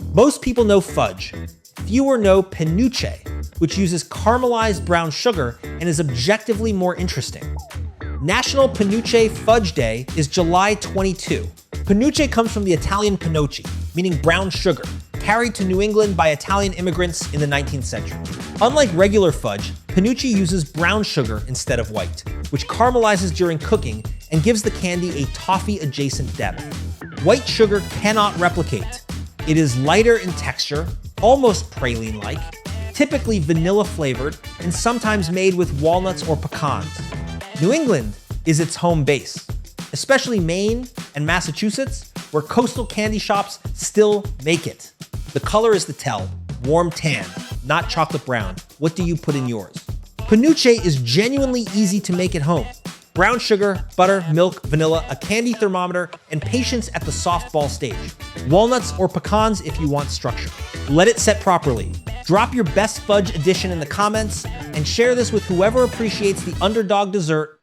Most people know fudge. Fewer know penuche, which uses caramelized brown sugar and is objectively more interesting. National Penuche Fudge Day is July 22. Penuche comes from the Italian penocci, meaning brown sugar, carried to New England by Italian immigrants in the 19th century. Unlike regular fudge, penuche uses brown sugar instead of white, which caramelizes during cooking and gives the candy a toffee-adjacent depth. White sugar cannot replicate. It is lighter in texture, almost praline-like, typically vanilla-flavored, and sometimes made with walnuts or pecans. New England is its home base, especially Maine and Massachusetts, where coastal candy shops still make it. The color is the tell, warm tan, not chocolate brown. What do you put in yours? Penuche is genuinely easy to make at home. Brown sugar, butter, milk, vanilla, a candy thermometer, and patience at the softball stage. Walnuts or pecans if you want structure. Let it set properly. Drop your best fudge addition in the comments and share this with whoever appreciates the underdog dessert